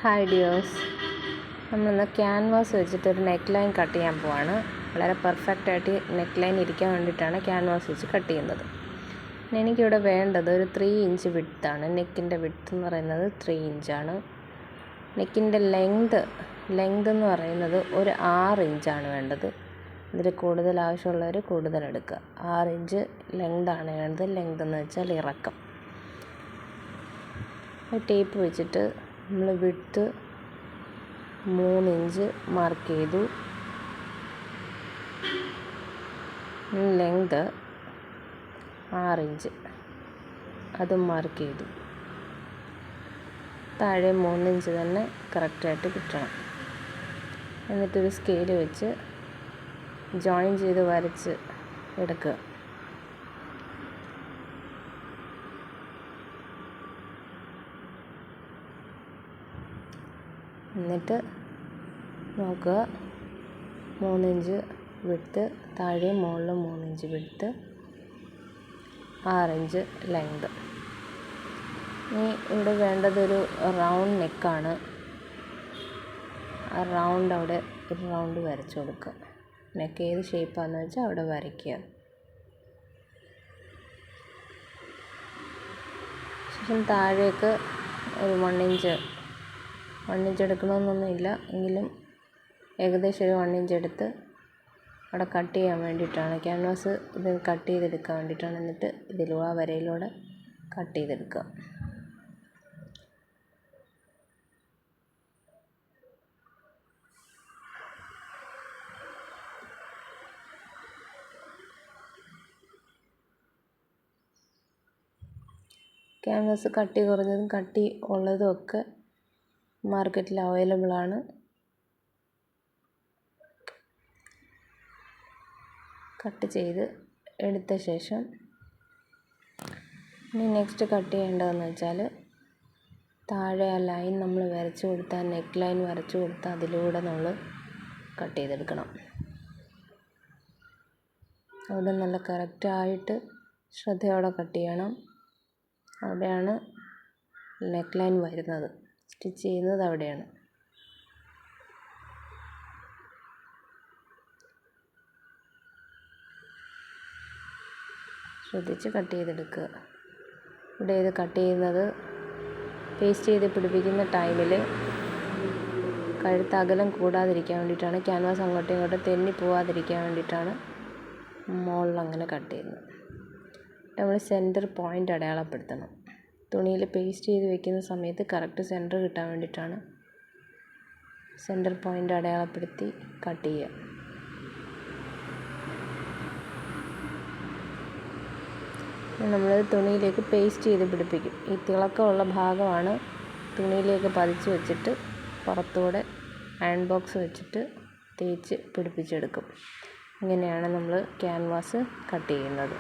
Hi dears, നമ്മളിന്ന് canvas വെച്ചിട്ടൊരു neck line cut ചെയ്യാൻ പോവാണ്. വളരെ പെർഫെക്റ്റായിട്ട് നെക്ക് ലൈൻ ഇരിക്കാൻ വേണ്ടിയിട്ടാണ് ക്യാൻവാസ് വെച്ച് കട്ട് ചെയ്യുന്നത്. എനിക്കിവിടെ വേണ്ടത് ഒരു 3 ഇഞ്ച് വിഡ്ത്താണ്. നെക്കിൻ്റെ വിഡ്ത്ത് എന്ന് പറയുന്നത് 3 ഇഞ്ചാണ്. നെക്കിൻ്റെ ലെങ്ത് എന്ന് പറയുന്നത് ഒരു 6 ഇഞ്ചാണ് വേണ്ടത്. ഇതിൽ കൂടുതൽ ആവശ്യമുള്ളവർ കൂടുതൽ എടുക്കുക. 6 ഇഞ്ച് ലെങ്താണ് വേണ്ടത്. ലെങ്ത് എന്ന് വെച്ചാൽ ഇറക്കം. ടേപ്പ് വെച്ചിട്ട് നമ്മൾ വിഡ്ത്ത് 3 ഇഞ്ച് മാർക്ക് ചെയ്തു. ലെങ്ത് 6 ഇഞ്ച് അതും മാർക്ക് ചെയ്തു. താഴെ 3 ഇഞ്ച് തന്നെ കറക്റ്റായിട്ട് കിട്ടണം. എന്നിട്ടൊരു സ്കെയിൽ വെച്ച് ജോയിൻ ചെയ്ത് വരച്ച് എടുക്കുക. എന്നിട്ട് നോക്കുക, 3 ഇഞ്ച് വിഡ്ത്ത്, താഴെ മുകളിൽ 3 ഇഞ്ച് വിഡ്ത്ത്, 6 ഇഞ്ച് ലെങ്ത്. ഇനി ഇവിടെ വേണ്ടതൊരു റൗണ്ട് നെക്കാണ്. ആ റൗണ്ട് അവിടെ ഒരു റൗണ്ട് വരച്ചു കൊടുക്കുക. നെക്ക് ഏത് ഷേപ്പാണെന്ന് വെച്ചാൽ അവിടെ വരയ്ക്കുക. ശേഷം താഴേക്ക് ഒരു 1 ഇഞ്ച് എടുക്കണമെന്നൊന്നുമില്ല, എങ്കിലും ഏകദേശം ഒരു 1 ഇഞ്ച് എടുത്ത് അവിടെ കട്ട് ചെയ്യാൻ വേണ്ടിയിട്ടാണ്. ക്യാൻവാസ് ഇത് കട്ട് ചെയ്തെടുക്കാൻ വേണ്ടിയിട്ടാണ്. എന്നിട്ട് ഇതിലൂടെ ആ വരയിലൂടെ കട്ട് ചെയ്തെടുക്കുക. ക്യാൻവാസ് കട്ടി കുറഞ്ഞതും കട്ടി ഉള്ളതും ഒക്കെ മാർക്കറ്റിൽ അവൈലബിൾ ആണ്. കട്ട് ചെയ്ത് എടുത്ത ശേഷം ഇനി നെക്സ്റ്റ് കട്ട് ചെയ്യേണ്ടതെന്ന് വെച്ചാൽ താഴെ ആ ലൈൻ നമ്മൾ വരച്ചു കൊടുത്താൽ, നെക്ക് ലൈൻ വരച്ചു കൊടുത്താൽ അതിലൂടെ നമ്മൾ കട്ട് ചെയ്തെടുക്കണം. അവിടെ നല്ല കറക്റ്റായിട്ട് ശ്രദ്ധയോടെ കട്ട് ചെയ്യണം. അവിടെയാണ് നെക്ക് ലൈൻ വരുന്നത്. സ്റ്റിച്ച് ചെയ്യുന്നത് അവിടെയാണ്. ശ്രദ്ധിച്ച് കട്ട് ചെയ്തെടുക്കുക. ഇവിടെ ഇത് കട്ട് ചെയ്യുന്നത് പേസ്റ്റ് ചെയ്ത് പിടിപ്പിക്കുന്ന ടൈമിൽ കഴുത്ത് അകലം കൂടാതിരിക്കാൻ വേണ്ടിയിട്ടാണ്. ക്യാൻവാസ് അങ്ങോട്ടും ഇങ്ങോട്ടും തെന്നി പോവാതിരിക്കാൻ വേണ്ടിയിട്ടാണ് മുകളിൽ അങ്ങനെ കട്ട് ചെയ്യുന്നത്. നമ്മൾ സെൻറ്റർ പോയിൻ്റ് അടയാളപ്പെടുത്തണം. തുണിയിൽ പേസ്റ്റ് ചെയ്ത് വെക്കുന്ന സമയത്ത് കറക്റ്റ് സെൻറ്റർ കിട്ടാൻ വേണ്ടിയിട്ടാണ് സെൻറ്റർ പോയിൻ്റ് അടയാളപ്പെടുത്തി കട്ട് ചെയ്യുക. നമ്മൾ തുണിയിലേക്ക് പേസ്റ്റ് ചെയ്ത് പിടിപ്പിക്കും. ഈ തിളക്കമുള്ള ഭാഗമാണ് തുണിയിലേക്ക് പതിച്ച് വെച്ചിട്ട് പുറത്തൂടെ അയൺ ബോക്സ് വെച്ചിട്ട് തേച്ച് പിടിപ്പിച്ചെടുക്കും. ഇങ്ങനെയാണ് നമ്മൾ ക്യാൻവാസ് കട്ട് ചെയ്യുന്നത്.